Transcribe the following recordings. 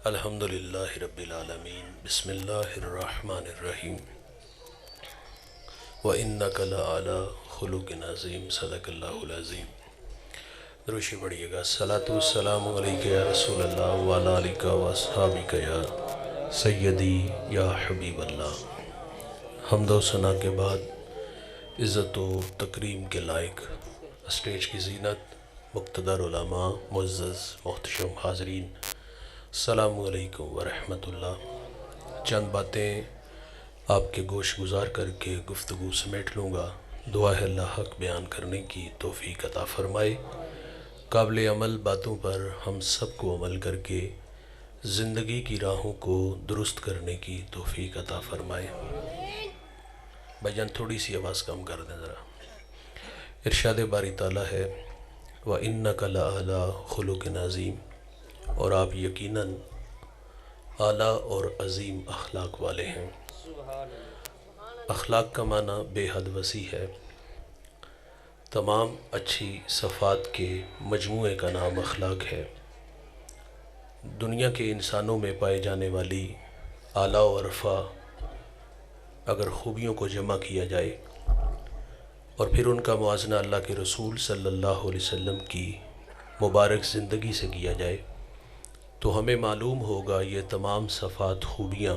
الحمدللہ رب العالمین بسم اللہ الرحمن الرحیم وَإِنَّكَ لَعَلَىٰ خُلُقٍ عَظِيمٍ صدق اللہ العظیم۔ دروشی پڑھیے گا۔ صلاۃ والسلام علیک یا رسول اللہ وعلی آلک واصحابک یا سیدی یا حبیب اللہ۔ حمد و ثنا کے بعد عزت و تکریم کے لائق اسٹیج کی زینت، مقتدر علماء، معزز محتشم حاضرین، السلام علیکم ورحمۃ اللہ۔ چند باتیں آپ کے گوش گزار کر کے گفتگو سمیٹ لوں گا۔ دعا ہے اللہ حق بیان کرنے کی توفیق عطا فرمائے۔ قابل عمل باتوں پر ہم سب کو عمل کر کے زندگی کی راہوں کو درست کرنے کی توفیق عطا فرمائے۔ بھائی جان تھوڑی سی آواز کم کر دیں ذرا۔ ارشاد باری تعالیٰ ہے وَإِنَّكَ لَعَلَىٰ خُلُقٍ عَظِيمٍ، اور آپ یقیناً اعلیٰ اور عظیم اخلاق والے ہیں۔ اخلاق کا معنی بے حد وسیع ہے۔ تمام اچھی صفات کے مجموعے کا نام اخلاق ہے۔ دنیا کے انسانوں میں پائے جانے والی اعلیٰ و عرفہ اگر خوبیوں کو جمع کیا جائے اور پھر ان کا موازنہ اللہ کے رسول صلی اللہ علیہ وسلم کی مبارک زندگی سے کیا جائے تو ہمیں معلوم ہوگا یہ تمام صفات خوبیاں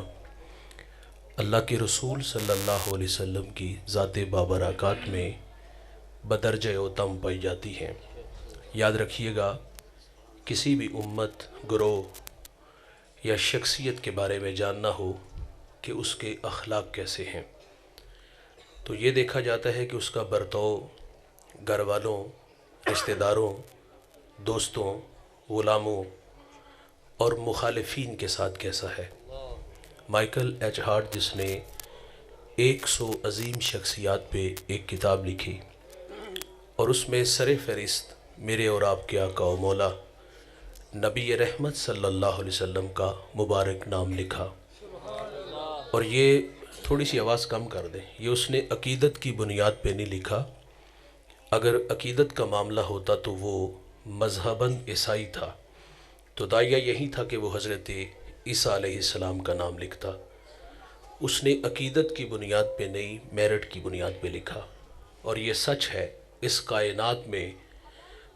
اللہ کے رسول صلی اللہ علیہ وسلم کی ذات بابرکات میں بدرجہ اتم پائی جاتی ہیں۔ یاد رکھیے گا، کسی بھی امت، گروہ یا شخصیت کے بارے میں جاننا ہو کہ اس کے اخلاق کیسے ہیں تو یہ دیکھا جاتا ہے کہ اس کا برتاؤ گھر والوں، رشتہ داروں، دوستوں، غلاموں اور مخالفین کے ساتھ کیسا ہے۔ مائیکل ایچ ہارٹ، جس نے 100 عظیم شخصیات پہ ایک کتاب لکھی اور اس میں سر فہرست میرے اور آپ کے آقا و مولا نبی رحمت صلی اللہ علیہ وسلم کا مبارک نام لکھا، اور یہ تھوڑی سی آواز کم کر دیں، یہ اس نے عقیدت کی بنیاد پہ نہیں لکھا۔ اگر عقیدت کا معاملہ ہوتا تو وہ مذہباً عیسائی تھا تو داعیہ یہی تھا کہ وہ حضرت عیسیٰ علیہ السلام کا نام لکھتا۔ اس نے عقیدت کی بنیاد پہ نہیں، میرٹ کی بنیاد پہ لکھا، اور یہ سچ ہے، اس کائنات میں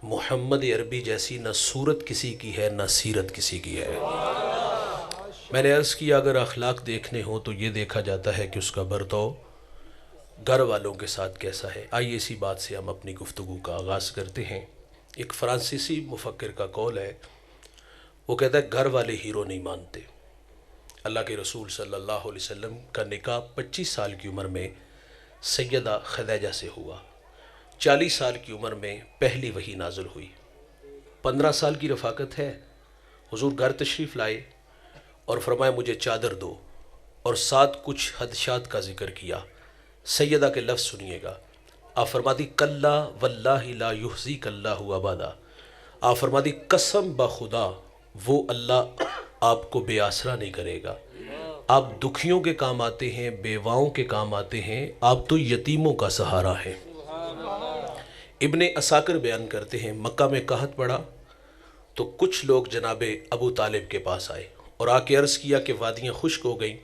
محمد عربی جیسی نہ صورت کسی کی ہے نہ سیرت کسی کی ہے۔ میں نے عرض کیا اگر اخلاق دیکھنے ہوں تو یہ دیکھا جاتا ہے کہ اس کا برتاؤ گھر والوں کے ساتھ کیسا ہے۔ آئیے اسی بات سے ہم اپنی گفتگو کا آغاز کرتے ہیں۔ ایک فرانسیسی مفکر کا قول ہے، وہ کہتا ہے گھر والے ہیرو نہیں مانتے۔ اللہ کے رسول صلی اللہ علیہ وسلم کا نکاح 25 سال کی عمر میں سیدہ خدیجہ سے ہوا۔ 40 سال کی عمر میں پہلی وحی نازل ہوئی۔ 15 سال کی رفاقت ہے، حضور گھر تشریف لائے اور فرمایا مجھے چادر دو، اور ساتھ کچھ حدشات کا ذکر کیا۔ سیدہ کے لفظ سنیے گا، آپ فرماتی کلا واللہ لا یحزیک اللہ ابدا، آپ فرماتی قسم بخدا وہ اللہ آپ کو بے آسرا نہیں کرے گا۔ آپ دکھیوں کے کام آتے ہیں، بیواؤں کے کام آتے ہیں، آپ تو یتیموں کا سہارا ہیں۔ ابن عساکر بیان کرتے ہیں مکہ میں قحط پڑا تو کچھ لوگ جناب ابو طالب کے پاس آئے اور آ کے عرض کیا کہ وادیاں خشک ہو گئیں،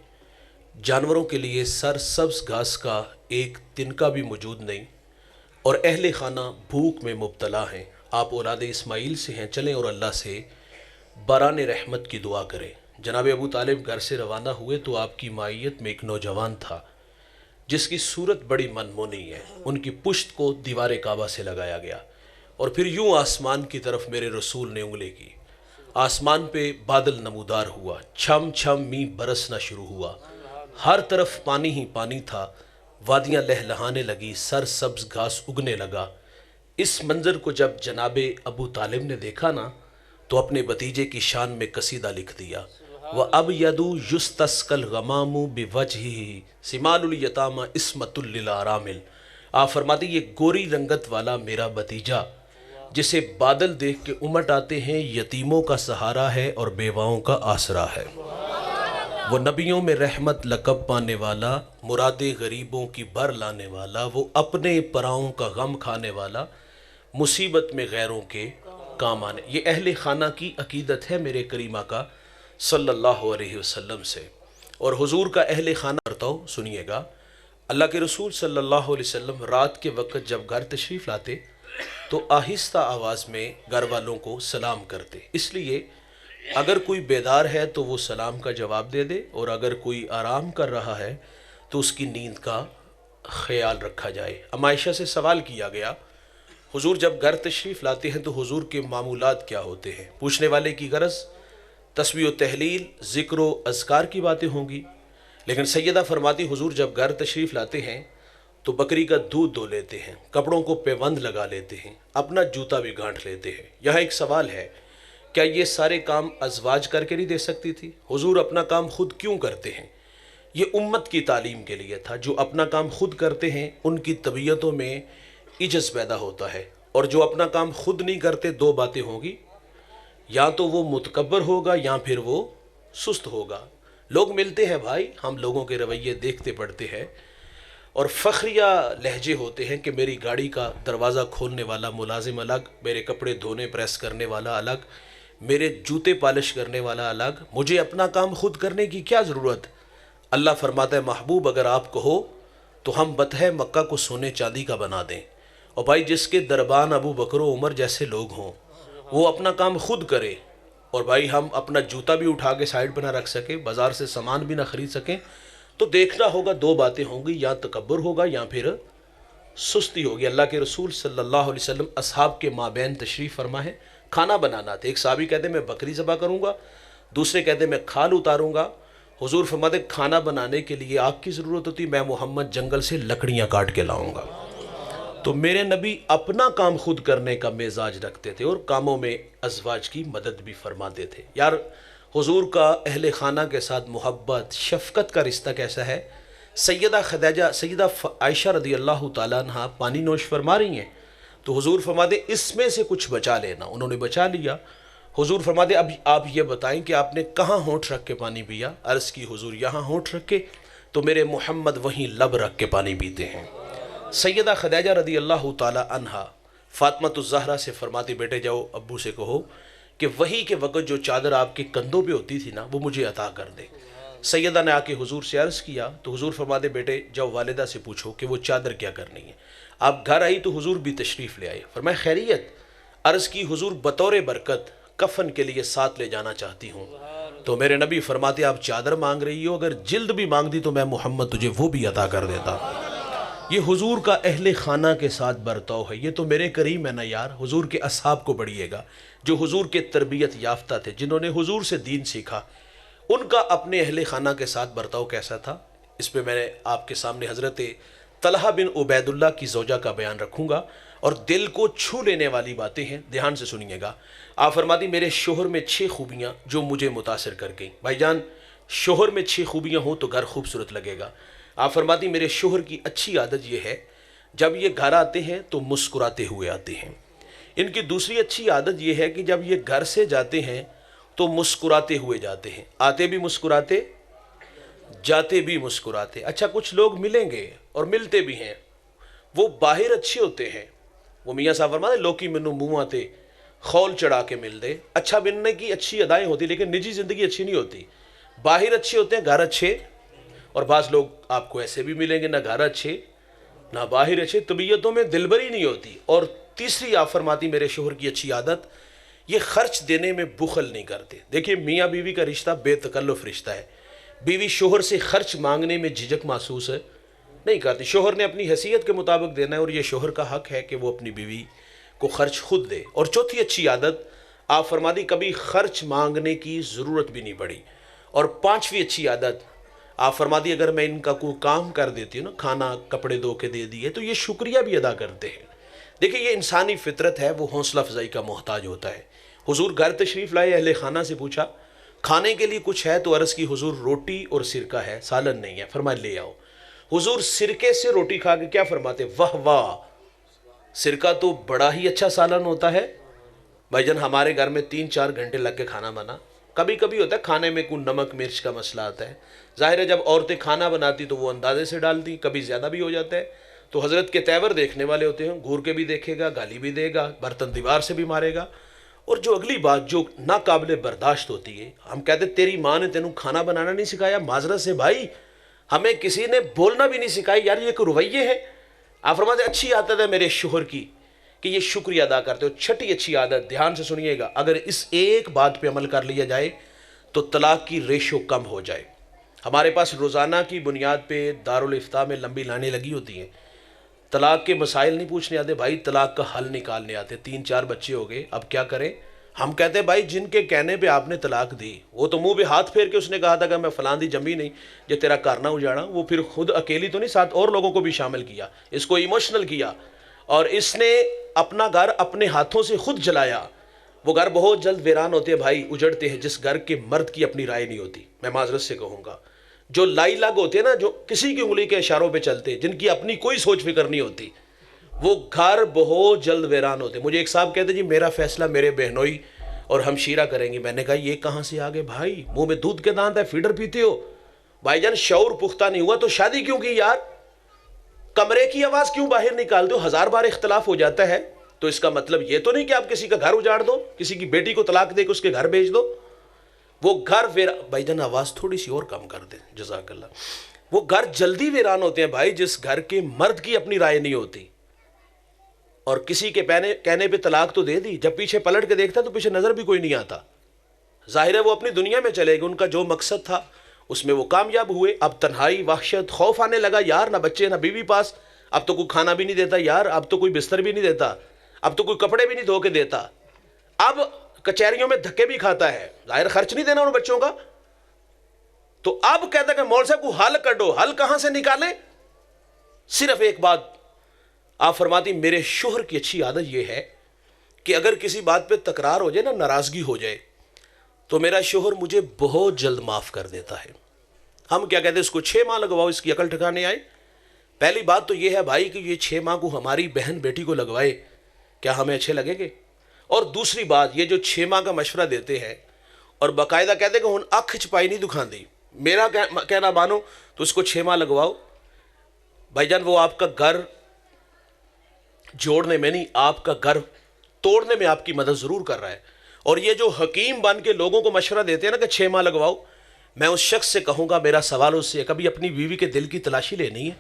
جانوروں کے لیے سرسبز گھاس کا ایک تنکا بھی موجود نہیں، اور اہل خانہ بھوک میں مبتلا ہیں، آپ اولاد اسماعیل سے ہیں، چلیں اور اللہ سے باران رحمت کی دعا کریں۔ جناب ابو طالب گھر سے روانہ ہوئے تو آپ کی مائیت میں ایک نوجوان تھا جس کی صورت بڑی منمونی ہے۔ ان کی پشت کو دیوار کعبہ سے لگایا گیا اور پھر یوں آسمان کی طرف میرے رسول نے انگلی کی، آسمان پہ بادل نمودار ہوا، چھم چھم می برسنا شروع ہوا، ہر طرف پانی ہی پانی تھا، وادیاں لہلہانے لگی، سر سبز گھاس اگنے لگا۔ اس منظر کو جب جناب ابو طالب نے دیکھا نا تو اپنے بھتیجے کی شان میں قصیدہ لکھ دیا، وَأَبْيَضُ يُسْتَسْقَى الْغَمَامُ بِوَجْهِهِ سِمَالُ الْيَتَامَى عِصْمَةٌ لِلْأَرَامِلِ، آپ فرماتے یہ گوری رنگت والا میرا بھتیجا جسے بادل دیکھ کے امٹ آتے ہیں، یتیموں کا سہارا ہے اور بیواؤں کا آسرا ہے۔ وہ نبیوں میں رحمت لقب پانے والا، مراد غریبوں کی بھر لانے والا، وہ اپنے پراؤں کا غم کھانے والا، مصیبت میں غیروں کے کام آنے۔ یہ اہل خانہ کی عقیدت ہے میرے کریم آقا صلی اللہ علیہ وسلم سے اور حضور کا اہل خانہ کرتا ہوں، سنیے گا۔ اللہ کے رسول صلی اللہ علیہ وسلم رات کے وقت جب گھر تشریف لاتے تو آہستہ آواز میں گھر والوں کو سلام کرتے، اس لیے اگر کوئی بیدار ہے تو وہ سلام کا جواب دے دے، اور اگر کوئی آرام کر رہا ہے تو اس کی نیند کا خیال رکھا جائے۔ ام عائشہ سے سوال کیا گیا، حضور جب گھر تشریف لاتے ہیں تو حضور کے معمولات کیا ہوتے ہیں؟ پوچھنے والے کی غرض تسبیح و تحلیل، ذکر و اذکار کی باتیں ہوں گی، لیکن سیدہ فرماتی حضور جب گھر تشریف لاتے ہیں تو بکری کا دودھ دو لیتے ہیں، کپڑوں کو پیوند لگا لیتے ہیں، اپنا جوتا بھی گانٹھ لیتے ہیں۔ یہاں ایک سوال ہے، کیا یہ سارے کام ازواج کر کے نہیں دے سکتی تھی؟ حضور اپنا کام خود کیوں کرتے ہیں؟ یہ امت کی تعلیم کے لیے تھا۔ جو اپنا کام خود کرتے ہیں ان کی طبیعتوں میں عجز پیدا ہوتا ہے، اور جو اپنا کام خود نہیں کرتے دو باتیں ہوں گی، یا تو وہ متکبر ہوگا یا پھر وہ سست ہوگا۔ لوگ ملتے ہیں بھائی، ہم لوگوں کے رویے دیکھتے پڑھتے ہیں، اور فخریہ لہجے ہوتے ہیں کہ میری گاڑی کا دروازہ کھولنے والا ملازم الگ، میرے کپڑے دھونے پریس کرنے والا الگ، میرے جوتے پالش کرنے والا الگ، مجھے اپنا کام خود کرنے کی کیا ضرورت؟ اللہ فرماتا ہے محبوب اگر آپ کہو تو ہم بتہ مکہ کو سونے چاندی کا بنا دیں۔ اور بھائی جس کے دربان ابو بکر و عمر جیسے لوگ ہوں وہ اپنا کام خود کرے، اور بھائی ہم اپنا جوتا بھی اٹھا کے سائیڈ پہ نہ رکھ سکیں، بازار سے سامان بھی نہ خرید سکیں، تو دیکھنا ہوگا دو باتیں ہوں گی، یا تکبر ہوگا یا پھر سستی ہوگی۔ اللہ کے رسول صلی اللہ علیہ وسلم اصحاب کے مابین تشریف فرما ہے، کھانا بنانا تھا۔ ایک صحابی کہتے ہیں میں بکری ذبح کروں گا، دوسرے کہتے ہیں میں کھال اتاروں گا۔ حضور فرماتے کھانا بنانے کے لیے آگ کی ضرورت ہوتی، میں محمد جنگل سے لکڑیاں کاٹ کے لاؤں گا۔ تو میرے نبی اپنا کام خود کرنے کا مزاج رکھتے تھے، اور کاموں میں ازواج کی مدد بھی فرماتے تھے۔ یار حضور کا اہل خانہ کے ساتھ محبت شفقت کا رشتہ کیسا ہے؟ سیدہ عائشہ رضی اللہ تعالیٰ عنہ پانی نوش فرما رہی ہیں تو حضور فرماتے اس میں سے کچھ بچا لینا، انہوں نے بچا لیا۔ حضور فرماتے اب آپ یہ بتائیں کہ آپ نے کہاں ہونٹ رکھ کے پانی پیا؟ عرض کی حضور یہاں ہونٹ رکھ کے، تو میرے محمد وہیں لب رکھ کے پانی پیتے ہیں۔ سیدہ خدیجہ رضی اللہ تعالی عنہا فاطمۃ الزہرا سے فرماتی بیٹے جاؤ ابو سے کہو کہ وہی کے وقت جو چادر آپ کے کندھوں پہ ہوتی تھی نا وہ مجھے عطا کر دے۔ سیدہ نے آ کے حضور سے عرض کیا تو حضور فرماتے بیٹے جاؤ والدہ سے پوچھو کہ وہ چادر کیا کرنی ہے۔ آپ گھر آئی تو حضور بھی تشریف لے آئے، فرمایا خیریت؟ عرض کی حضور بطور برکت کفن کے لیے ساتھ لے جانا چاہتی ہوں۔ تو میرے نبی فرماتے آپ چادر مانگ رہی ہو، اگر جلد بھی مانگ دی تو میں محمد تجھے وہ بھی عطا کر دیتا۔ یہ حضور کا اہل خانہ کے ساتھ برتاؤ ہے، یہ تو میرے کریم ہے نا یار۔ حضور کے اصحاب کو پڑھیے گا جو حضور کے تربیت یافتہ تھے، جنہوں نے حضور سے دین سیکھا، ان کا اپنے اہل خانہ کے ساتھ برتاؤ کیسا تھا؟ اس پہ میں نے آپ کے سامنے حضرت طلحہ بن عبید اللہ کی زوجہ کا بیان رکھوں گا، اور دل کو چھو لینے والی باتیں ہیں، دھیان سے سنیے گا۔ آپ فرماتی میرے شوہر میں 6 خوبیاں جو مجھے متاثر کر گئیں۔ بھائی جان شوہر میں 6 خوبیاں ہوں تو گھر خوبصورت لگے گا۔ آپ فرماتی میرے شوہر کی اچھی عادت یہ ہے جب یہ گھر آتے ہیں تو مسکراتے ہوئے آتے ہیں۔ ان کی دوسری اچھی عادت یہ ہے کہ جب یہ گھر سے جاتے ہیں تو مسکراتے ہوئے جاتے ہیں، آتے بھی مسکراتے جاتے بھی مسکراتے۔ اچھا کچھ لوگ ملیں گے اور ملتے بھی ہیں، وہ باہر اچھے ہوتے ہیں، وہ میاں صاحب فرماتے لوکی منو منہ آتے خول چڑھا کے مل دے۔ اچھا ملنے کی اچھی ادائیں ہوتی لیکن نجی زندگی اچھی نہیں ہوتی۔ باہر اچھے ہوتے ہیں، گھر اچھے، اور بعض لوگ آپ کو ایسے بھی ملیں گے نہ گھر اچھے نہ باہر اچھے، طبیعتوں میں دلبری نہیں ہوتی۔ اور تیسری آپ فرماتی میرے شوہر کی اچھی عادت یہ خرچ دینے میں بخل نہیں کرتے۔ دیکھیے میاں بیوی کا رشتہ بے تکلف رشتہ ہے، بیوی شوہر سے خرچ مانگنے میں جھجک محسوس نہیں کرتی، شوہر نے اپنی حیثیت کے مطابق دینا ہے، اور یہ شوہر کا حق ہے کہ وہ اپنی بیوی کو خرچ خود دے۔ اور چوتھی اچھی عادت آپ فرماتی کبھی خرچ مانگنے کی ضرورت بھی نہیں پڑی۔ اور پانچویں اچھی عادت آپ فرماتی اگر میں ان کا کوئی کام کر دیتی ہوں نا، کھانا کپڑے دھو کے دے دیے، تو یہ شکریہ بھی ادا کرتے ہیں۔ دیکھیں یہ انسانی فطرت ہے، وہ حوصلہ افزائی کا محتاج ہوتا ہے۔ حضور گھر تشریف لائے، اہل خانہ سے پوچھا کھانے کے لیے کچھ ہے؟ تو عرض کی حضور روٹی اور سرکہ ہے، سالن نہیں ہے۔ فرمایا لے آؤ۔ حضور سرکے سے روٹی کھا کے کیا فرماتے؟ واہ واہ، سرکہ تو بڑا ہی اچھا سالن ہوتا ہے۔ بھائی جان ہمارے گھر میں 3-4 گھنٹے لگ کے کھانا بنا، کبھی کبھی ہوتا ہے کھانے میں کوئی نمک مرچ کا مسئلہ آتا ہے، ظاہر ہے جب عورتیں کھانا بناتی تو وہ اندازے سے ڈالتی، کبھی زیادہ بھی ہو جاتا ہے، تو حضرت کے تیور دیکھنے والے ہوتے ہیں، گھور کے بھی دیکھے گا، گالی بھی دے گا، برتن دیوار سے بھی مارے گا، اور جو اگلی بات جو ناقابل برداشت ہوتی ہے، ہم کہتے تیری ماں نے تینوں کھانا بنانا نہیں سکھایا. معذرت سے بھائی ہمیں کسی نے بولنا بھی نہیں سکھائی. یار یہ ایک رویے ہے. آپ فرماتے اچھی عادت ہے میرے شوہر کی کہ یہ شکریہ ادا کرتے ہو. چھٹی اچھی عادت، دھیان سے سنیے گا، اگر اس ایک بات پہ عمل کر لیا جائے تو طلاق کی ریشو کم ہو جائے. ہمارے پاس روزانہ کی بنیاد پہ دارالافتاء میں لمبی لائنیں لگی ہوتی ہیں. طلاق کے مسائل نہیں پوچھنے آتے بھائی، طلاق کا حل نکالنے آتے. 3-4 بچے ہو گئے، اب کیا کریں؟ ہم کہتے ہیں بھائی جن کے کہنے پہ آپ نے طلاق دی، وہ تو منہ پہ ہاتھ پھیر کے اس نے کہا تھا کہ میں فلاں دی جمی نہیں جو تیرا کارنا اجاڑا. وہ پھر خود اکیلی تو نہیں، ساتھ اور لوگوں کو بھی شامل کیا، اس کو ایموشنل کیا، اور اس نے اپنا گھر اپنے ہاتھوں سے خود جلایا. وہ گھر بہت جلد ویران ہوتے ہیں بھائی، اجڑتے ہیں جس گھر کے مرد کی اپنی رائے نہیں ہوتی. میں معذرت سے کہوں گا، جو لائی لگ ہوتے ہیں نا، جو کسی کی انگلی کے اشاروں پہ چلتے، جن کی اپنی کوئی سوچ فکر نہیں ہوتی، وہ گھر بہت جلد ویران ہوتے. مجھے ایک صاحب کہتے جی میرا فیصلہ میرے بہنوئی اور ہمشیرہ کریں گے. میں نے کہا یہ کہاں سے آگے بھائی؟ منہ میں دودھ کے دانت ہے، فیڈر پیتے ہو. بھائی جان شعور پختہ نہیں ہوا تو شادی کیوں کی یار؟ کمرے کی آواز کیوں باہر نکال دو؟ 1000 بار اختلاف ہو جاتا ہے تو اس کا مطلب یہ تو نہیں کہ آپ کسی کا گھر اجاڑ دو، کسی کی بیٹی کو طلاق دے کے اس کے گھر بھیج دو. وہ گھر بھائی جان آواز تھوڑی سی اور کم کر دیں، جزاک اللہ. وہ گھر جلدی ویران ہوتے ہیں بھائی جس گھر کے مرد کی اپنی رائے نہیں ہوتی. اور کسی کے کہنے پہ طلاق تو دے دی، جب پیچھے پلٹ کے دیکھتا تو پیچھے نظر بھی کوئی نہیں آتا. ظاہر ہے وہ اپنی دنیا میں چلے گئے، ان کا جو مقصد تھا اس میں وہ کامیاب ہوئے. اب تنہائی، وحشت، خوف آنے لگا یار، نہ بچے نہ بیوی پاس. اب تو کوئی کھانا بھی نہیں دیتا یار، اب تو کوئی بستر بھی نہیں دیتا، اب تو کوئی کپڑے بھی نہیں دھو کے دیتا. اب کچہریوں میں دھکے بھی کھاتا ہے، ظاہر خرچ نہیں دینا ان بچوں کا. تو اب کہتا ہے کہ مول صاحب کو حل کڈو. حل کہاں سے نکالیں؟ صرف ایک بات آپ فرماتی، میرے شوہر کی اچھی عادت یہ ہے کہ اگر کسی بات پہ تکرار ہو جائے نا، ناراضگی ہو جائے، تو میرا شوہر مجھے بہت جلد معاف کر دیتا ہے. ہم کیا کہتے ہیں؟ اس کو 6 ماہ لگواؤ، اس کی عقل ٹھکانے آئے. پہلی بات تو یہ ہے بھائی کہ یہ 6 ماہ کو ہماری بہن بیٹی کو لگوائے، کیا ہمیں اچھے لگیں گے؟ اور دوسری بات یہ جو 6 ماہ کا مشورہ دیتے ہیں اور باقاعدہ کہتے ہیں کہ ہن اکھ چھپائی نہیں دکھان دی، میرا کہنا مانو تو اس کو 6 ماہ لگواؤ. بھائی جان وہ آپ کا گھر جوڑنے میں نہیں، آپ کا گھر توڑنے میں آپ کی مدد ضرور کر رہا ہے. اور یہ جو حکیم بن کے لوگوں کو مشورہ دیتے ہیں نا کہ 6 ماہ لگواؤ، میں اس شخص سے کہوں گا، میرا سوال اس سے، کبھی اپنی بیوی کے دل کی تلاشی لینی ہے؟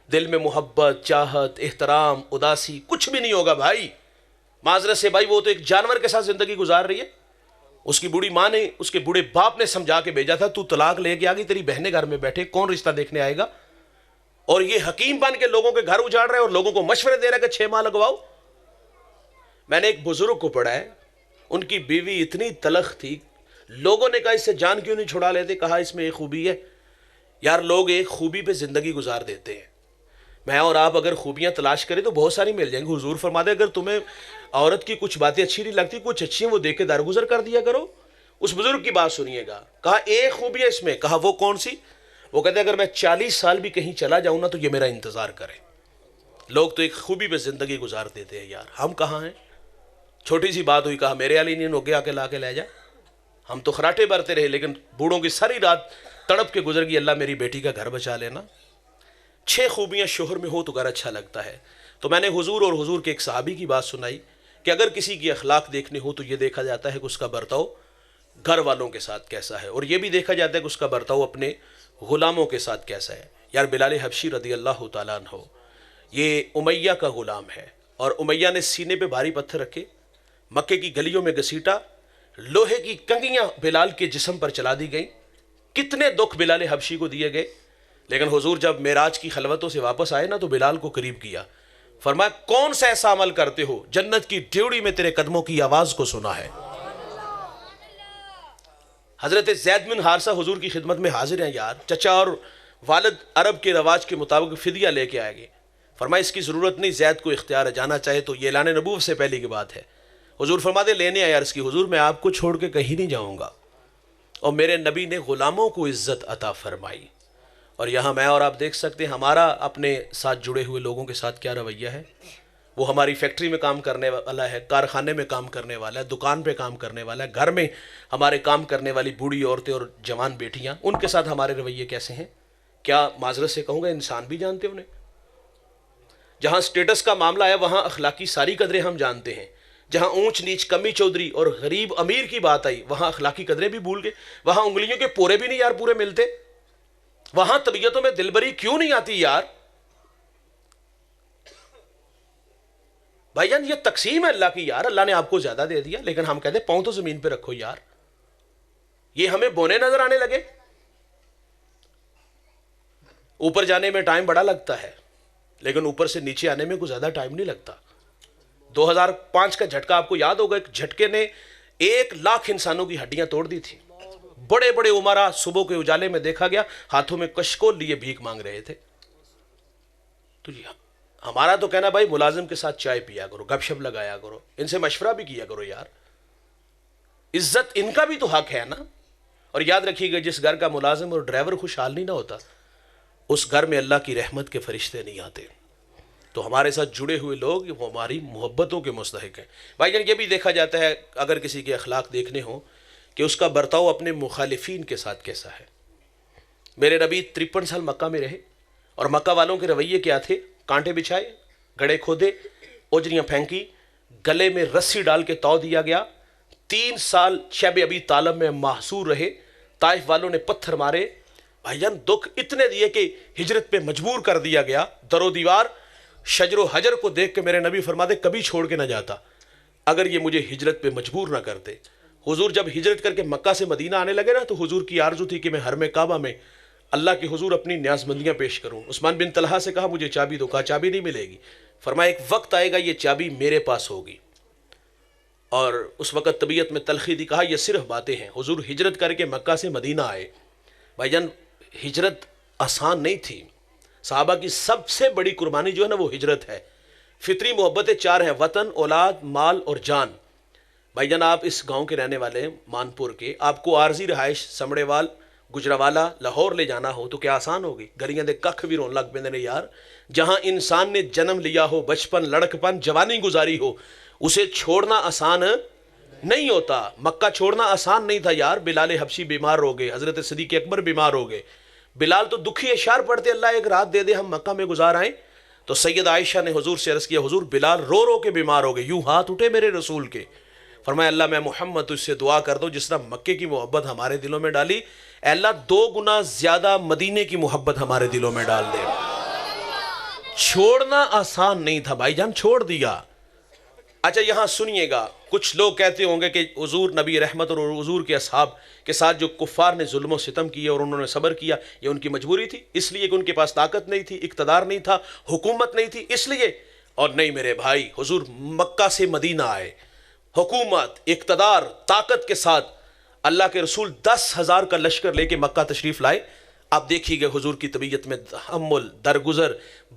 دل میں محبت، چاہت، احترام، اداسی کچھ بھی نہیں ہوگا بھائی. معذرت سے بھائی وہ تو ایک جانور کے ساتھ زندگی گزار رہی ہے. اس کی بوڑھی ماں نے، اس کے بوڑھے باپ نے سمجھا کے بھیجا تھا تو طلاق لے کے آ گئی، تیری بہنیں گھر میں بیٹھے، کون رشتہ دیکھنے آئے گا؟ اور یہ حکیم بن کے لوگوں کے گھر اجاڑ رہے ہیں اور لوگوں کو مشورے دے رہے ہیں کہ 6 ماہ لگواؤ. میں نے ایک بزرگ کو پڑھا ہے، ان کی بیوی اتنی تلخ تھی، لوگوں نے کہا اس سے جان کیوں نہیں چھڑا لیتے؟ کہا اس میں ایک خوبی ہے. یار لوگ ایک خوبی پہ زندگی گزار دیتے ہیں. میں اور آپ اگر خوبیاں تلاش کریں تو بہت ساری مل جائیں گی. حضور فرماتے اگر تمہیں عورت کی کچھ باتیں اچھی نہیں لگتی، کچھ اچھی ہیں وہ دیکھ کے درگزر کر دیا کرو. اس بزرگ کی بات سنیے گا، کہا ایک خوبی ہے اس میں. کہا وہ کون سی؟ وہ کہتے ہیں اگر میں 40 سال بھی کہیں چلا جاؤں نا تو یہ میرا انتظار کرے. لوگ تو ایک خوبی پہ زندگی گزار دیتے ہیں یار، ہم کہاں ہیں؟ چھوٹی سی بات ہوئی، کہا میرے والی نہیں نوکے آ کے لا کے لے جا. ہم تو خراٹے بھرتے رہے، لیکن بوڑھوں کی ساری رات تڑپ کے گزر گئی، اللہ میری بیٹی کا گھر بچا لینا. 6 خوبیاں شوہر میں ہو تو گھر اچھا لگتا ہے. تو میں نے حضور اور حضور کے ایک صحابی کی بات سنائی کہ اگر کسی کی اخلاق دیکھنے ہو تو یہ دیکھا جاتا ہے کہ اس کا برتاؤ گھر والوں کے ساتھ کیسا ہے، اور یہ بھی دیکھا جاتا ہے کہ اس کا برتاؤ اپنے غلاموں کے ساتھ کیسا ہے. یار بلال حبشی رضی اللہ تعالیٰ عنہ یہ امیہ کا غلام ہے، اور امیہ نے سینے پہ بھاری پتھر رکھے، مکے کی گلیوں میں گھسیٹا، لوہے کی کنگیاں بلال کے جسم پر چلا دی گئیں. کتنے دکھ بلال حبشی کو دیے گئے. لیکن حضور جب معراج کی خلوتوں سے واپس آئے نا تو بلال کو قریب کیا، فرمایا کون سا ایسا عمل کرتے ہو، جنت کی ڈیوڑی میں تیرے قدموں کی آواز کو سنا ہے. حضرت زید بن حارثہ حضور کی خدمت میں حاضر ہیں. یار چچا اور والد عرب کے رواج کے مطابق فدیہ لے کے آئے گے. فرمایا اس کی ضرورت نہیں، زید کو اختیار ہے، جانا چاہے تو. یہ اعلان نبوت سے پہلے کی بات ہے. حضور فرماتے لینے آیا عرض کی، حضور میں آپ کو چھوڑ کے کہیں نہیں جاؤں گا. اور میرے نبی نے غلاموں کو عزت عطا فرمائی. اور یہاں میں اور آپ دیکھ سکتے ہیں ہمارا اپنے ساتھ جڑے ہوئے لوگوں کے ساتھ کیا رویہ ہے. وہ ہماری فیکٹری میں کام کرنے والا ہے، کارخانے میں کام کرنے والا ہے، دکان پہ کام کرنے والا ہے، گھر میں ہمارے کام کرنے والی بوڑھی عورتیں اور جوان بیٹیاں، ان کے ساتھ ہمارے رویے کیسے ہیں؟ کیا معذرت سے کہوں گا انسان بھی جانتے انہیں؟ جہاں سٹیٹس کا معاملہ ہے وہاں اخلاقی ساری قدریں ہم جانتے ہیں، جہاں اونچ نیچ کمی چودھری اور غریب امیر کی بات آئی وہاں اخلاقی قدریں بھی بھول گئے. وہاں انگلیوں کے پورے بھی نہیں یار پورے ملتے. وہاں طبیعتوں میں دلبری کیوں نہیں آتی یار؟ بھائی جان یہ تقسیم ہے اللہ کی یار. اللہ نے آپ کو زیادہ دے دیا لیکن ہم کہتے ہیں پاؤں تو زمین پہ رکھو یار. یہ ہمیں بونے نظر آنے لگے. اوپر جانے میں ٹائم بڑا لگتا ہے لیکن اوپر سے نیچے آنے میں کوئی زیادہ ٹائم نہیں لگتا. 2005 کا جھٹکا آپ کو یاد ہوگا. ایک جھٹکے نے 1,00,000 انسانوں کی ہڈیاں توڑ دی تھی. بڑے بڑے عمرا صبح کے اجالے میں دیکھا گیا ہاتھوں میں کشکول لیے بھیک مانگ رہے تھے. تو ہمارا تو کہنا بھائی ملازم کے ساتھ چائے پیا کرو, گپ شپ لگایا کرو, ان سے مشورہ بھی کیا کرو یار. عزت ان کا بھی تو حق ہے نا. اور یاد رکھیے گا جس گھر کا ملازم اور ڈرائیور خوشحال نہیں نہ ہوتا اس گھر میں اللہ کی رحمت کے فرشتے نہیں آتے. تو ہمارے ساتھ جڑے ہوئے لوگ وہ ہماری محبتوں کے مستحق ہیں. بھائی جان یہ بھی دیکھا جاتا ہے اگر کسی کے اخلاق دیکھنے ہوں کہ اس کا برتاؤ اپنے مخالفین کے ساتھ کیسا ہے. میرے نبی 53 سال مکہ میں رہے اور مکہ والوں کے رویے کیا تھے؟ کانٹے بچھائے, گڑھے کھودے, اوجریاں پھینکی, گلے میں رسی ڈال کے تو دیا گیا. 3 سال شیب ابی طالب میں محصور رہے. طائف والوں نے پتھر مارے. بھائی جان دکھ اتنے دیے کہ ہجرت پہ مجبور کر دیا گیا. در و دیوار شجر و حجر کو دیکھ کے میرے نبی فرماتے کبھی چھوڑ کے نہ جاتا اگر یہ مجھے ہجرت پہ مجبور نہ کرتے. حضور جب ہجرت کر کے مکہ سے مدینہ آنے لگے نا تو حضور کی آرزو تھی کہ میں حرم کعبہ میں اللہ کے حضور اپنی نیاز مندیاں پیش کروں. عثمان بن طلحہ سے کہا مجھے چابی دو. کہا چابی نہیں ملے گی. فرمایا ایک وقت آئے گا یہ چابی میرے پاس ہوگی. اور اس وقت طبیعت میں تلخی تھی. کہا یہ صرف باتیں ہیں. حضور ہجرت کر کے مکہ سے مدینہ آئے. بھائی جان ہجرت آسان نہیں تھی. صحابہ کی سب سے بڑی قربانی جو ہے نا وہ ہجرت ہے. فطری محبتیں 4 ہیں: وطن, اولاد, مال اور جان. بھائی جان آپ اس گاؤں کے رہنے والے ہیں مانپور کے. آپ کو عارضی رہائش سمڑے وال گجراوالا لاہور لے جانا ہو تو کیا آسان ہوگی؟ گلیاں دے ککھ بھی رون لگ پیندے نے یار. جہاں انسان نے جنم لیا ہو, بچپن, لڑکپن, جوانی گزاری ہو, اسے چھوڑنا آسان نہیں ہوتا. مکہ چھوڑنا آسان نہیں تھا یار. بلال حبشی بیمار ہو گئے, حضرت صدیق اکبر بیمار ہو گئے. بلال تو دکھی اشعار پڑھتے اللہ ایک رات دے دے ہم مکہ میں گزار آئیں. تو سید عائشہ نے حضور سے عرض کیا حضور بلال رو رو کے بیمار ہو گئے. یوں ہاتھ اٹھے میرے رسول کے. فرمایا اللہ میں محمد تجھ سے دعا کر دو جس طرح مکے کی محبت ہمارے دلوں میں ڈالی, اے اللہ 2 گنا زیادہ مدینے کی محبت ہمارے دلوں میں ڈال دے. چھوڑنا آسان نہیں تھا بھائی جان, چھوڑ دیا. اچھا یہاں سنیے گا, کچھ لوگ کہتے ہوں گے کہ حضور نبی رحمت اور حضور کے اصحاب کے ساتھ جو کفار نے ظلم و ستم کیا اور انہوں نے صبر کیا یہ ان کی مجبوری تھی, اس لیے کہ ان کے پاس طاقت نہیں تھی, اقتدار نہیں تھا, حکومت نہیں تھی, اس لیے. اور نہیں میرے بھائی, حضور مکہ سے مدینہ آئے, حکومت, اقتدار, طاقت کے ساتھ. اللہ کے رسول 10,000 کا لشکر لے کے مکہ تشریف لائے. آپ دیکھیے گا حضور کی طبیعت میں تحمل, درگزر,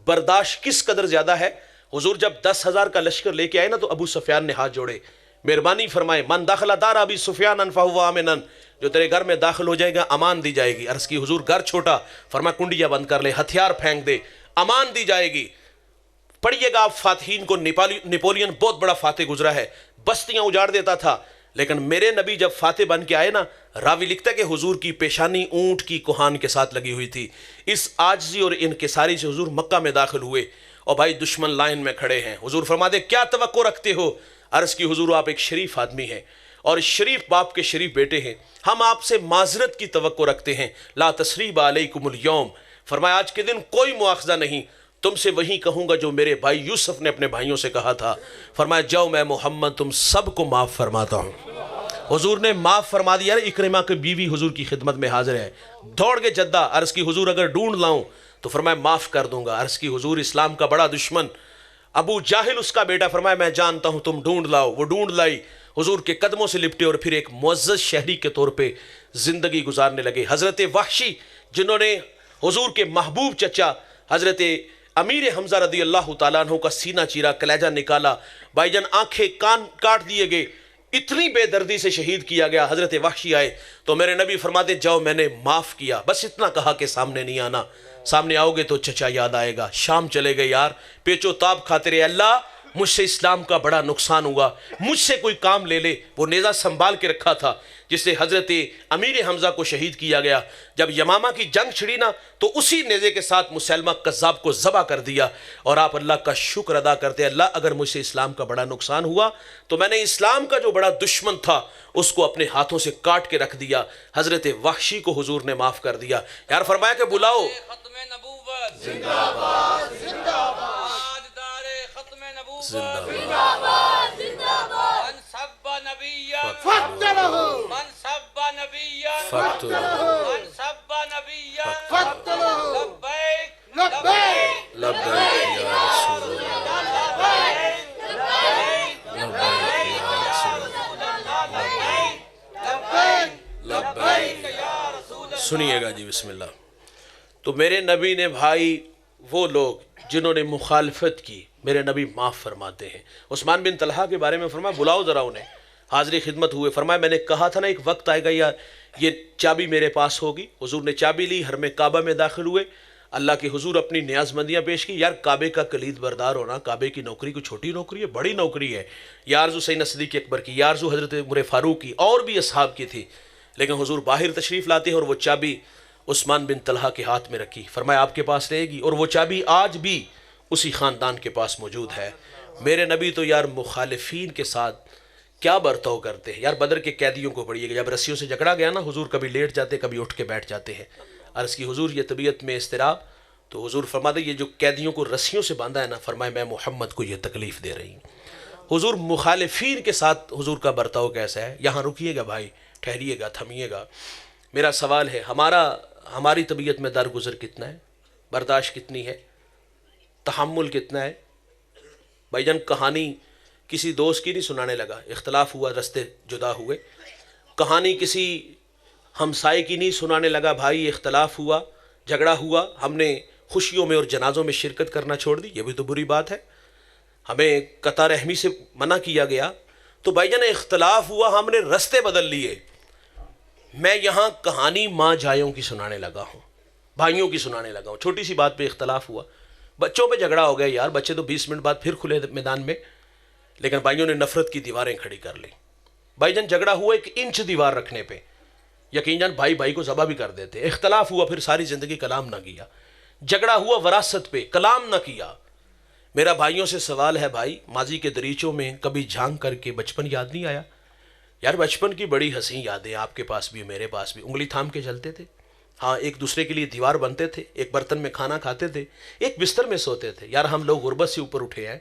برداشت کس قدر زیادہ ہے. حضور جب 10,000 کا لشکر لے کے آئے نا تو ابو سفیان نے ہاتھ جوڑے, مہربانی فرمائے من داخلہ دار ابی سفیان فہو آمن, جو تیرے گھر میں داخل ہو جائے گا امان دی جائے گی. عرض کی حضور گھر چھوٹا, فرمایا کنڈیاں بند کر لے, ہتھیار پھینک دے, امان دی جائے گی. پڑھیے گا آپ فاتحین کو. نیپولین بہت بڑا فاتح گزرا ہے, بستیاں اجاڑ دیتا تھا, لیکن میرے نبی جب فاتح بن کے آئے نا, راوی لکھتا ہے کہ حضور کی پیشانی اونٹ کی کوہان کے ساتھ لگی ہوئی تھی. اس عاجزی اور انکساری سے حضور مکہ میں داخل ہوئے اور بھائی دشمن لائن میں کھڑے ہیں. حضور فرماتے کیا توقع رکھتے ہو؟ عرض کی حضور آپ ایک شریف آدمی ہیں اور شریف باپ کے شریف بیٹے ہیں, ہم آپ سے معذرت کی توقع رکھتے ہیں. لا تثریب علیکم اليوم, فرمایا آج کے دن کوئی مواخذہ نہیں, تم سے وہی کہوں گا جو میرے بھائی یوسف نے اپنے بھائیوں سے کہا تھا. فرمایا جاؤ میں محمد تم سب کو معاف فرماتا ہوں. حضور نے معاف فرما دیا. اکرمہ کی بیوی حضور کی خدمت میں حاضر ہے, دوڑ کے جدہ. عرض کی حضور اگر ڈھونڈ لاؤں تو فرمایا معاف کر دوں گا. عرض کی حضور اسلام کا بڑا دشمن ابو جاہل اس کا بیٹا, فرمایا میں جانتا ہوں تم ڈھونڈ لاؤ. وہ ڈھونڈ لائی, حضور کے قدموں سے لپٹے اور پھر ایک معزز شہری کے طور پہ زندگی گزارنے لگے. حضرت وحشی جنہوں نے حضور کے محبوب چچا حضرت امیر حمزہ رضی اللہ تعالیٰ عنہ کا سینہ چیرا, کلیجہ نکالا, بھائی جان آنکھیں کان کاٹ دیے گئے, اتنی بے دردی سے شہید کیا گیا. حضرت وحشی آئے تو میرے نبی فرماتے جاؤ میں نے معاف کیا, بس اتنا کہا کہ سامنے نہیں آنا, سامنے آؤ گے تو چچا یاد آئے گا. شام چلے گئے یار, پیچو تاب کھاتے رہے, اللہ مجھ سے اسلام کا بڑا نقصان ہوا, مجھ سے کوئی کام لے لے. وہ نیزہ سنبھال کے رکھا تھا, جس سے حضرت امیر حمزہ کو شہید کیا گیا. جب یمامہ کی جنگ چھڑی نا تو اسی نیزے کے ساتھ مسلمہ کذاب کو ذبح کر دیا. اور آپ اللہ کا شکر ادا کرتے, اللہ اگر مجھ سے اسلام کا بڑا نقصان ہوا تو میں نے اسلام کا جو بڑا دشمن تھا اس کو اپنے ہاتھوں سے کاٹ کے رکھ دیا. حضرت وحشی کو حضور نے معاف کر دیا. یار فرمایا کہ بلاؤ ختم نبوت زندہ باد زندہ باد تاجدار ختم نبوت زندہ باد زندہ باد من سب نبیا فقتلہ من سب نبیا فقتلہ من سب نبیا فقتلہ لبیک لبیک لبیک یا رسول اللہ لبیک یا رسول اللہ لبیک. سنیے گا جی, بسم اللہ. تو میرے نبی نے بھائی وہ لوگ جنہوں نے مخالفت کی میرے نبی معاف فرماتے ہیں. عثمان بن طلحہ کے بارے میں فرمایا بلاؤ ذرا انہیں. حاضری خدمت ہوئے, فرمایا میں نے کہا تھا نا ایک وقت آئے گا یار یہ چابی میرے پاس ہوگی. حضور نے چابی لی, حرم کعبہ میں داخل ہوئے, اللہ کے حضور اپنی نیاز مندیاں پیش کی. یار کعبے کا کلید بردار ہونا, کعبے کی نوکری کوئی چھوٹی نوکری ہے, بڑی نوکری ہے. یہ آرزو سیدنا صدیق اکبر کی, یہ آرزو حضرت عمر فاروق کی اور بھی اصحاب کی تھی. لیکن حضور باہر تشریف لاتے ہیں اور وہ چابی عثمان بن طلحہ کے ہاتھ میں رکھی. فرمایا آپ کے پاس رہے گی, اور وہ چابی آج بھی اسی خاندان کے پاس موجود ہے. میرے نبی تو یار مخالفین کے ساتھ کیا برتاؤ کرتے ہیں. یار بدر کے قیدیوں کو پڑھیے گا, جب رسیوں سے جکڑا گیا نا حضور کبھی لیٹ جاتے کبھی اٹھ کے بیٹھ جاتے ہیں. عرض کی حضور یہ طبیعت میں اضطراب, تو حضور فرماتے یہ جو قیدیوں کو رسیوں سے باندھا ہے نا, فرمایا میں محمد کو یہ تکلیف دے رہی ہوں. حضور مخالفین کے ساتھ حضور کا برتاؤ کیسا ہے. یہاں رکیے گا بھائی, ٹھہریے گا, تھمیے گا. میرا سوال ہے, ہماری طبیعت میں درگزر کتنا ہے, برداشت کتنی ہے, تحمل کتنا ہے. بھائی جان کہانی کسی دوست کی نہیں سنانے لگا, اختلاف ہوا, رستے جدا ہوئے. کہانی کسی ہمسائے کی نہیں سنانے لگا, بھائی اختلاف ہوا, جھگڑا ہوا, ہم نے خوشیوں میں اور جنازوں میں شرکت کرنا چھوڑ دی. یہ بھی تو بری بات ہے, ہمیں قطع رحمی سے منع کیا گیا. تو بھائی جان اختلاف ہوا, ہم نے رستے بدل لیے. میں یہاں کہانی ماں جائیوں کی سنانے لگا ہوں, بھائیوں کی سنانے لگا ہوں. چھوٹی سی بات پہ اختلاف ہوا, بچوں پہ جھگڑا ہو گیا. یار بچے تو 20 منٹ بعد پھر کھلے میدان میں, لیکن بھائیوں نے نفرت کی دیواریں کھڑی کر لی. بھائی جان جھگڑا ہوا 1 انچ دیوار رکھنے پہ, یقین جان بھائی بھائی کو ذبح بھی کر دیتے. اختلاف ہوا, پھر ساری زندگی کلام نہ کیا. جھگڑا ہوا وراثت پہ, کلام نہ کیا. میرا بھائیوں سے سوال ہے, بھائی ماضی کے دریچوں میں کبھی جھانک کر کے بچپن یاد نہیں آیا؟ یار بچپن کی بڑی حسین یادیں آپ کے پاس بھی میرے پاس بھی. انگلی تھام کے چلتے تھے, ہاں ایک دوسرے کے لیے دیوار بنتے تھے, ایک برتن میں کھانا کھاتے تھے, ایک بستر میں سوتے تھے. یار ہم لوگ غربت سے اوپر اٹھے ہیں.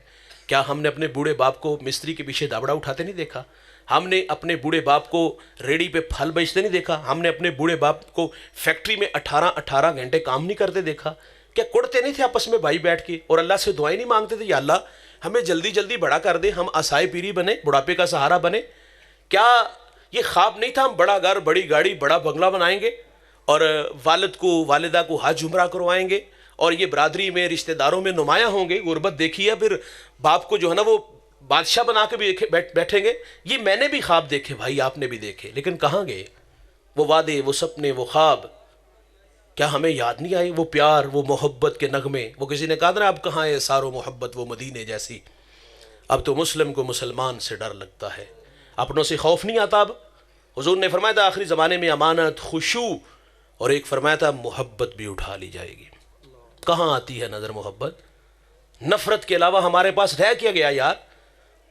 کیا ہم نے اپنے بوڑھے باپ کو مستری کے پیچھے دابڑا اٹھاتے نہیں دیکھا؟ ہم نے اپنے بوڑھے باپ کو ریڑھی پہ پھل بیچتے نہیں دیکھا؟ ہم نے اپنے بوڑھے باپ کو فیکٹری میں 18 گھنٹے کام نہیں کرتے دیکھا؟ کیا کڑتے نہیں تھے آپس میں بھائی بیٹھ کے, اور اللہ سے دعائیں نہیں مانگتے تھے یا اللہ ہمیں جلدی جلدی بڑا کر دے, ہم آسائے پیری بنے, بڑھاپے کا سہارا بنے؟ کیا یہ خواب نہیں تھا ہم بڑا گھر, بڑی گاڑی, بڑا بنگلہ بنائیں گے اور والد کو والدہ کو حج عمرہ کروائیں گے, اور یہ برادری میں رشتہ داروں میں نمایاں ہوں گے؟ غربت دیکھی ہے, پھر باپ کو جو ہے نا وہ بادشاہ بنا کے بھی بیٹھیں گے. یہ میں نے بھی خواب دیکھے بھائی, آپ نے بھی دیکھے, لیکن کہاں گئے وہ وعدے, وہ سپنے, وہ خواب؟ کیا ہمیں یاد نہیں آئی وہ پیار, وہ محبت کے نغمے؟ وہ کسی نے کہا تھا نا اب کہاں ہے سارو محبت وہ مدینے جیسی. اب تو مسلم کو مسلمان سے ڈر لگتا ہے, اپنوں سے خوف نہیں آتا. اب حضور نے فرمایا تھا آخری زمانے میں امانت, خشوع, اور ایک فرمایا تھا محبت بھی اٹھا لی جائے گی. کہاں آتی ہے نظر محبت؟ نفرت کے علاوہ ہمارے پاس رہ کیا گیا یار؟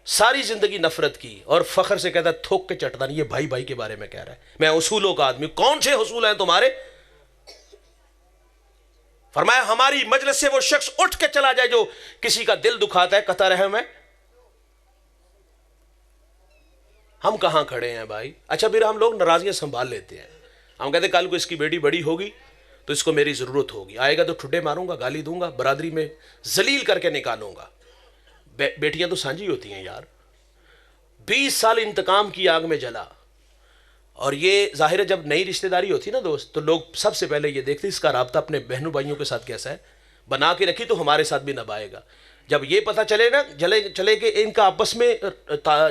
ساری زندگی نفرت کی, اور فخر سے کہتا ہے تھوک کے چٹتا نہیں, یہ بھائی بھائی کے بارے میں کہہ رہا ہے. میں اصولوں کا آدمی. کون سے اصول ہیں تمہارے؟ فرمایا ہماری مجلس سے وہ شخص اٹھ کے چلا جائے جو کسی کا دل دکھاتا ہے, قطع رحم ہے. ہم کہاں کھڑے ہیں بھائی؟ اچھا پھر ہم لوگ ناراضیاں سنبھال لیتے ہیں. ہم کہتے ہیں کل کو اس کی بیٹی بڑی ہوگی تو اس کو میری ضرورت ہوگی, آئے گا تو ٹھڈے ماروں گا, گالی دوں گا, برادری میں ذلیل کر کے نکالوں گا. بیٹیاں تو سانجی ہوتی ہیں یار. 20 سال انتقام کی آگ میں جلا, اور یہ ظاہر ہے جب نئی رشتہ داری ہوتی نا دوست, تو لوگ سب سے پہلے یہ دیکھتے اس کا رابطہ اپنے بہنوں بھائیوں کے ساتھ کیسا ہے, بنا کے رکھی تو ہمارے ساتھ بھی نبھائے گا. جب یہ پتہ چلے نا چلے کہ ان کا آپس میں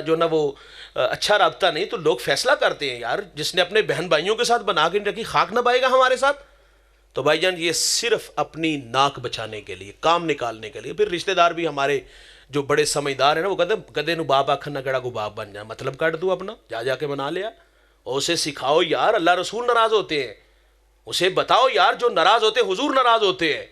جو نا وہ اچھا رابطہ نہیں, تو لوگ فیصلہ کرتے ہیں یار جس نے اپنے بہن بھائیوں کے ساتھ بنا کے رکھی خاک نہ بائے گا ہمارے ساتھ. تو بھائی جان یہ صرف اپنی ناک بچانے کے لیے, کام نکالنے کے لیے. پھر رشتہ دار بھی ہمارے جو بڑے سمجھدار ہیں نا, وہ کہتے ہیں گدے نو باپ آکھن نہ گڑا کو باپ بن جا, مطلب کاٹ دو اپنا, جا کے بنا لیا. اور اسے سکھاؤ یار اللہ رسول ناراض ہوتے ہیں، اسے بتاؤ یار جو ناراض ہوتے ہیں حضور ناراض ہوتے ہیں.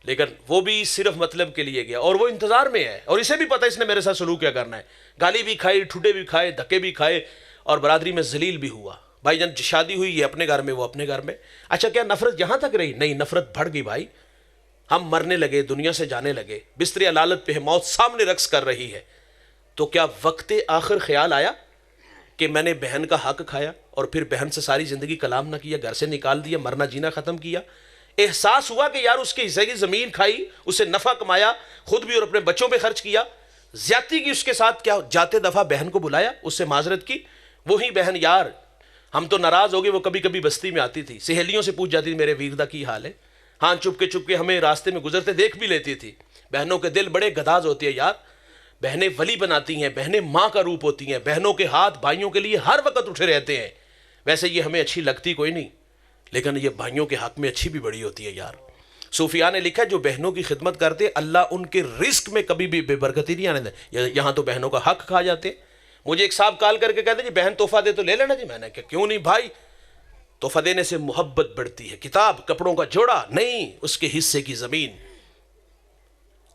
لیکن وہ بھی صرف مطلب کے لیے گیا اور وہ انتظار میں ہے اور اسے بھی پتہ اس نے میرے ساتھ سلوک کیا کرنا ہے. گالی بھی کھائی، ٹھڈے بھی کھائے، دھکے بھی کھائے اور برادری میں ذلیل بھی ہوا. بھائی جان شادی ہوئی، یہ اپنے گھر میں وہ اپنے گھر میں. اچھا کیا نفرت یہاں تک رہی؟ نہیں، نفرت بڑھ گئی بھائی. ہم مرنے لگے، دنیا سے جانے لگے، بستر علالت پہ موت سامنے رقص کر رہی ہے. تو کیا وقت آخر خیال آیا کہ میں نے بہن کا حق کھایا اور پھر بہن سے ساری زندگی کلام نہ کیا، گھر سے نکال دیا، مرنا جینا ختم کیا؟ احساس ہوا کہ یار اس کے حصے کی زمین کھائی، اسے نفع کمایا، خود بھی اور اپنے بچوں پہ خرچ کیا، زیادتی کی اس کے ساتھ. کیا جاتے دفعہ بہن کو بلایا، اس سے معذرت کی؟ وہی بہن یار ہم تو ناراض ہو گئے، وہ کبھی کبھی بستی میں آتی تھی، سہیلیوں سے پوچھ جاتی تھی میرے ویردہ کی حال ہے. ہاں چپ کے ہمیں راستے میں گزرتے دیکھ بھی لیتی تھی. بہنوں کے دل بڑے گداز ہوتے ہیں یار. بہنیں ولی بناتی ہیں، بہنیں ماں کا روپ ہوتی ہیں، بہنوں کے ہاتھ بھائیوں کے لیے ہر وقت اٹھے رہتے ہیں. ویسے یہ ہمیں اچھی لگتی کوئی نہیں، لیکن یہ بھائیوں کے حق میں اچھی بھی بڑی ہوتی ہے یار. صوفیاء نے لکھا جو بہنوں کی خدمت کرتے اللہ ان کے رزق میں کبھی بھی بے برکتی نہیں آنے دے. یہاں تو بہنوں کا حق کھا جاتے. مجھے ایک صاحب کال کر کے کہتے جی بہن تحفہ دے تو لے لینا جی. میں نے کہا کیوں نہیں بھائی، تحفہ دینے سے محبت بڑھتی ہے. کتاب کپڑوں کا جوڑا نہیں، اس کے حصے کی زمین.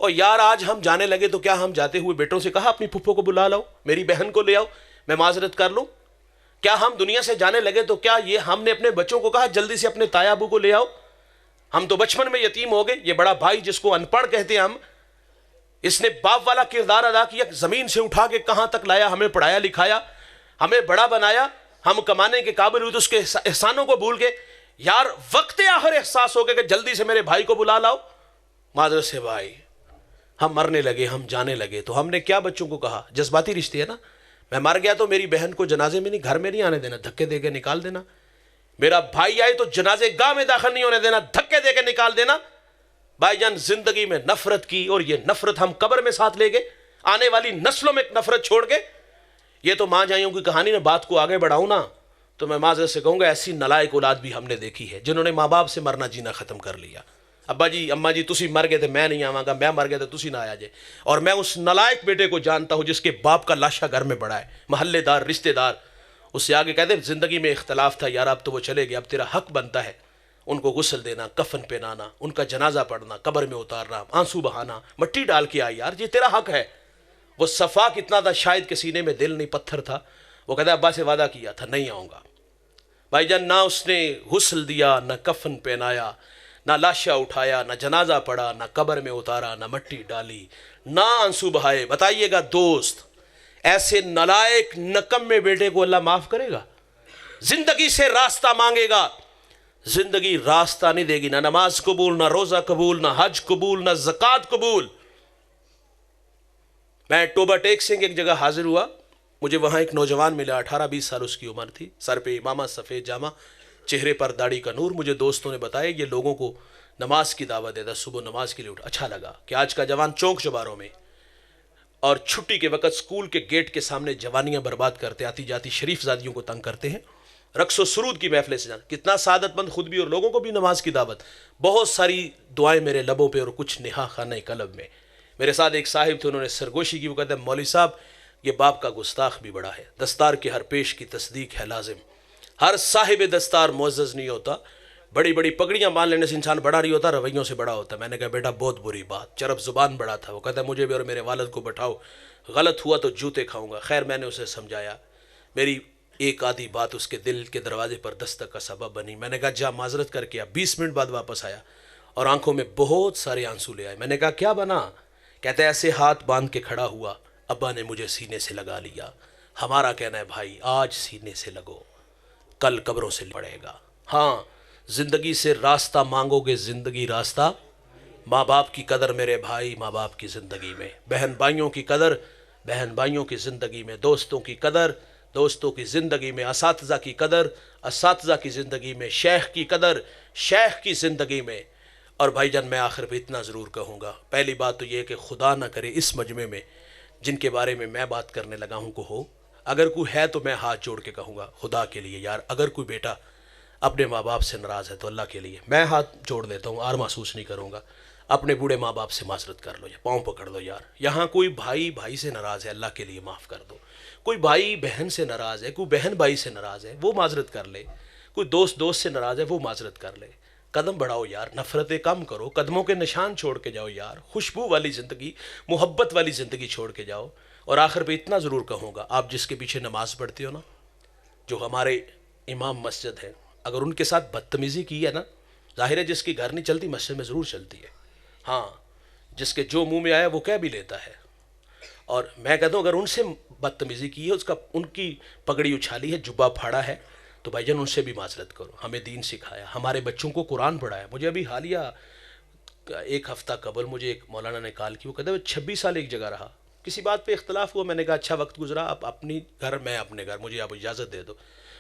اور یار آج ہم جانے لگے تو کیا ہم جاتے ہوئے بیٹوں سے کہا اپنی پھپھو کو بلا لاؤ، میری بہن کو لے آؤ، میں معذرت کر لوں؟ کیا ہم دنیا سے جانے لگے تو کیا یہ ہم نے اپنے بچوں کو کہا جلدی سے اپنے تایا ابو کو لے آؤ؟ ہم تو بچپن میں یتیم ہو گئے. یہ بڑا بھائی جس کو ان پڑھ کہتے ہیں ہم، اس نے باپ والا کردار ادا کیا، زمین سے اٹھا کے کہاں تک لایا، ہمیں پڑھایا لکھایا، ہمیں بڑا بنایا، ہم کمانے کے قابل ہوئے تو اس کے احسانوں کو بھول کے یار وقت آخر احساس ہو گیا کہ جلدی سے میرے بھائی کو بلا لاؤ. معذرت سے بھائی ہم مرنے لگے، ہم جانے لگے تو ہم نے کیا بچوں کو کہا؟ جذباتی رشتے ہے نا. میں مر گیا تو میری بہن کو جنازے میں نہیں، گھر میں نہیں آنے دینا، دھکے دے کے نکال دینا. میرا بھائی آئے تو جنازے گاہ میں داخل نہیں ہونے دینا، دھکے دے کے نکال دینا. بھائی جان زندگی میں نفرت کی اور یہ نفرت ہم قبر میں ساتھ لے گئے، آنے والی نسلوں میں ایک نفرت چھوڑ گئے. یہ تو ماں جائیوں کی کہانی نے بات کو آگے بڑھاؤں نا تو میں معذرت سے کہوں گا ایسی نلائق اولاد بھی ہم نے دیکھی ہے جنہوں نے ماں باپ سے مرنا جینا ختم کر لیا. ابا جی اماں جی تسی مر گئے تھے میں نہیں آواں گا، میں مر گیا تو تسی نہ آیا جے. اور میں اس نلائق بیٹے کو جانتا ہوں جس کے باپ کا لاشا گھر میں پڑا ہے، محلے دار رشتہ دار اس سے آگے کہتے ہیں زندگی میں اختلاف تھا یار اب تو وہ چلے گئے، اب تیرا حق بنتا ہے ان کو غسل دینا، کفن پہنانا، ان کا جنازہ پڑھنا، قبر میں اتارنا، آنسو بہانا، مٹی ڈال کے آئی یار یہ تیرا حق ہے. وہ صفا کتنا تھا، شاید کے سینے میں دل نہیں پتھر تھا. وہ کہتا ہے ابا سے وعدہ کیا تھا نہیں آؤں گا. بھائی جان نہ اس نے غسل دیا، نہ کفن پہنایا، نہ لاشا اٹھایا، نہ جنازہ پڑھا، نہ قبر میں اتارا، نہ مٹی ڈالی، نہ آنسو بہائے. بتائیے گا دوست ایسے نلائق نکمے بیٹے کو اللہ معاف کرے گا؟ زندگی سے راستہ مانگے گا، زندگی راستہ نہیں دے گی. نہ نماز قبول، نہ روزہ قبول، نہ حج قبول، نہ زکوٰۃ قبول. میں ٹوبہ ٹیک سنگھ ایک جگہ حاضر ہوا، مجھے وہاں ایک نوجوان ملا، 18-20 سال اس کی عمر تھی، سر پہ امامہ، سفید جامہ، چہرے پر داڑھی کا نور. مجھے دوستوں نے بتایا یہ لوگوں کو نماز کی دعوت دیتا، صبح نماز کے لیے اٹھا. اچھا لگا کہ آج کا جوان چونک چباروں میں اور چھٹی کے وقت سکول کے گیٹ کے سامنے جوانیاں برباد کرتے، آتی جاتی شریف زادیوں کو تنگ کرتے ہیں، رقص و سرود کی محفلیں سے جانا. کتنا سعادت مند خود بھی اور لوگوں کو بھی نماز کی دعوت. بہت ساری دعائیں میرے لبوں پہ اور کچھ نہا خانہ قلب میں. میرے ساتھ ایک صاحب تھے، انہوں نے سرگوشی کی. وہ کہتے ہیں مولوی صاحب یہ باپ کا گستاخ بھی بڑا ہے، دستار کے ہر پیش کی تصدیق ہے لازم. ہر صاحب دستار معزز نہیں ہوتا، بڑی بڑی پگڑیاں مان لینے سے انسان بڑا نہیں ہوتا، رویوں سے بڑا ہوتا ہے. میں نے کہا بیٹا بہت بری بات، چرب زبان بڑا تھا. وہ کہتا ہے مجھے بھی اور میرے والد کو بٹھاؤ، غلط ہوا تو جوتے کھاؤں گا. خیر میں نے اسے سمجھایا، میری ایک آدھی بات اس کے دل کے دروازے پر دستک کا سبب بنی. میں نے کہا جا معذرت کر کے. 20 منٹ بعد واپس آیا اور آنکھوں میں بہت سارے آنسو لے آئے. میں نے کہا کیا بنا؟ کہتے ایسے ہاتھ باندھ کے کھڑا ہوا، ابا نے مجھے سینے سے لگا لیا. ہمارا کہنا ہے بھائی آج سینے سے لگو، کل قبروں سے پڑے گا. ہاں زندگی سے راستہ مانگو گے، زندگی راستہ. ماں باپ کی قدر میرے بھائی ماں باپ کی زندگی میں، بہن بھائیوں کی قدر بہن بھائیوں کی زندگی میں، دوستوں کی قدر دوستوں کی زندگی میں، اساتذہ کی قدر اساتذہ کی زندگی میں، شیخ کی قدر شیخ کی زندگی میں. اور بھائی جان میں آخر پہ اتنا ضرور کہوں گا، پہلی بات تو یہ کہ خدا نہ کرے اس مجمع میں جن کے بارے میں میں بات کرنے لگا ہوں کو ہو. اگر کوئی ہے تو میں ہاتھ جوڑ کے کہوں گا خدا کے لیے یار، اگر کوئی بیٹا اپنے ماں باپ سے ناراض ہے تو اللہ کے لیے میں ہاتھ جوڑ دیتا ہوں، آر محسوس نہیں کروں گا. اپنے بوڑھے ماں باپ سے معذرت کر لو، یا پاؤں پکڑ لو یار. یہاں کوئی بھائی بھائی سے ناراض ہے، اللہ کے لیے معاف کر دو. کوئی بھائی بہن سے ناراض ہے، کوئی بہن بھائی سے ناراض ہے، وہ معذرت کر لے. کوئی دوست دوست سے ناراض ہے، وہ معذرت کر لے. قدم بڑھاؤ یار، نفرتیں کم کرو، قدموں کے نشان چھوڑ کے جاؤ یار، خوشبو والی زندگی، محبت والی زندگی چھوڑ کے جاؤ. اور آخر پہ اتنا ضرور کہوں گا، آپ جس کے پیچھے نماز پڑھتے ہو نا، جو ہمارے امام مسجد ہیں، اگر ان کے ساتھ بدتمیزی کی ہے نا، ظاہر ہے جس کی گھر نہیں چلتی مسجد میں ضرور چلتی ہے. ہاں، جس کے جو منہ میں آیا وہ کہہ بھی لیتا ہے. اور میں کہتا ہوں اگر ان سے بدتمیزی کی ہے، ان کی پگڑی اچھالی ہے، جبہ پھاڑا ہے، تو بھائی جان ان سے بھی معذرت کرو. ہمیں دین سکھایا، ہمارے بچوں کو قرآن پڑھایا. مجھے ابھی حالیہ ایک ہفتہ قبل مجھے ایک مولانا نے کال کی، وہ کہتا ہے 26 سال ایک جگہ رہا، کسی بات پہ اختلاف ہوا، میں نے کہا اچھا وقت گزرا، اب اپنی گھر میں اپنے گھر، مجھے آپ اجازت دے دو.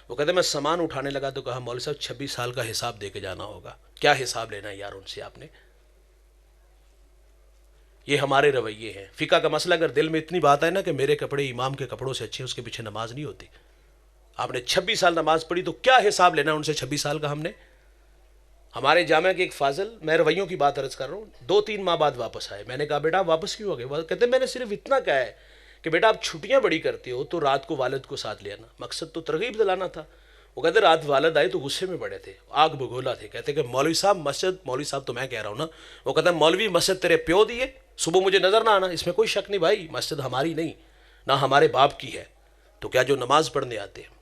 وہ کہتے ہیں میں سامان اٹھانے لگا تو کہا مولوی صاحب 26 سال کا حساب دے کے جانا ہوگا. کیا حساب لینا ہے یار ان سے آپ نے؟ یہ ہمارے رویے ہیں. فقہ کا مسئلہ اگر دل میں اتنی بات ہے نا کہ میرے کپڑے امام کے کپڑوں سے اچھے ہیں، اس کے پیچھے نماز نہیں ہوتی. آپ نے 26 سال نماز پڑھی تو کیا حساب لینا ہے ان سے 26 سال کا ہم نے؟ ہمارے جامعہ کے ایک فاضل، میں رویوں کی بات عرض کر رہا ہوں، 2-3 ماہ بعد واپس آئے. میں نے کہا بیٹا واپس کیوں ہو گئے؟ وہ کہتے ہیں میں نے صرف اتنا کہا ہے کہ بیٹا آپ چھٹیاں بڑی کرتے ہو تو رات کو والد کو ساتھ لے آنا. مقصد تو ترغیب دلانا تھا. وہ کہتے رات والد آئے تو غصے میں بڑے تھے، آگ بگولا تھے. کہتے کہ مولوی صاحب مسجد، مولوی صاحب تو میں کہہ رہا ہوں نا، وہ کہتے ہیں مولوی مسجد تیرے پیو دیے، صبح مجھے نظر نہ آنا. اس میں کوئی شک نہیں بھائی، مسجد ہماری نہیں، نہ ہمارے باپ کی ہے. تو کیا جو نماز پڑھنے آتے ہیں؟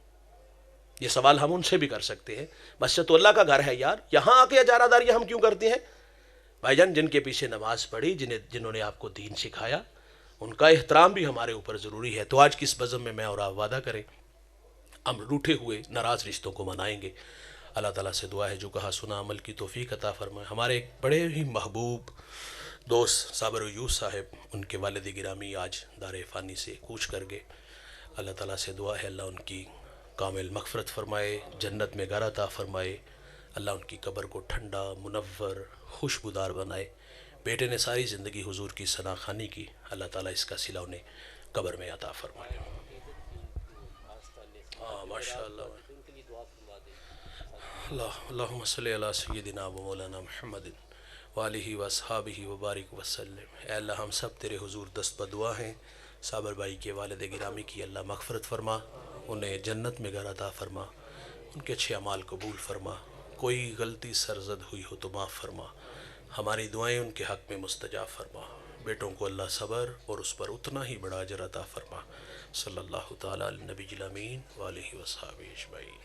یہ سوال ہم ان سے بھی کر سکتے ہیں. مسجد تو اللہ کا گھر ہے یار، یہاں آ کے اجارہ داریاں ہم کیوں کرتے ہیں؟ بھائی جان جن کے پیچھے نماز پڑھی، جنہوں نے آپ کو دین سکھایا، ان کا احترام بھی ہمارے اوپر ضروری ہے. تو آج کس بزم میں اور آپ وعدہ کریں، ہم روٹھے ہوئے ناراض رشتوں کو منائیں گے. اللہ تعالیٰ سے دعا ہے جو کہا سنا عمل کی توفیق عطا فرمائے. ہمارے ایک بڑے ہی محبوب دوست صابر ایوب صاحب، ان کے والد گرامی آج دار فانی سے کوچ کر گئے. اللہ تعالیٰ سے دعا ہے اللہ ان کی کامل مغفرت فرمائے، جنت میں گھر عطا فرمائے. اللہ ان کی قبر کو ٹھنڈا، منور، خوشبودار بنائے. بیٹے نے ساری زندگی حضور کی ثنا خوانی کی، اللہ تعالیٰ اس کا صلہ انہیں قبر میں عطا فرمائے. ماشاء اللہ. اللہم صلی علی سیدنا و مولانا محمد وآلہ واصحابہ وبارک وسلم. اے اللہ ہم سب تیرے حضور دست بدعا ہیں. صابر بھائی کے والد گرامی کی اللہ مغفرت فرما، انہیں جنت میں گھر عطا فرما، ان کے اچھے اعمال قبول فرما. کوئی غلطی سرزد ہوئی ہو تو معاف فرما. ہماری دعائیں ان کے حق میں مستجاب فرما. بیٹوں کو اللہ صبر اور اس پر اتنا ہی بڑا اجر عطا فرما. صلی اللہ تعالیٰ علی نبی الامین وآلہ وصحبہ اجمعین.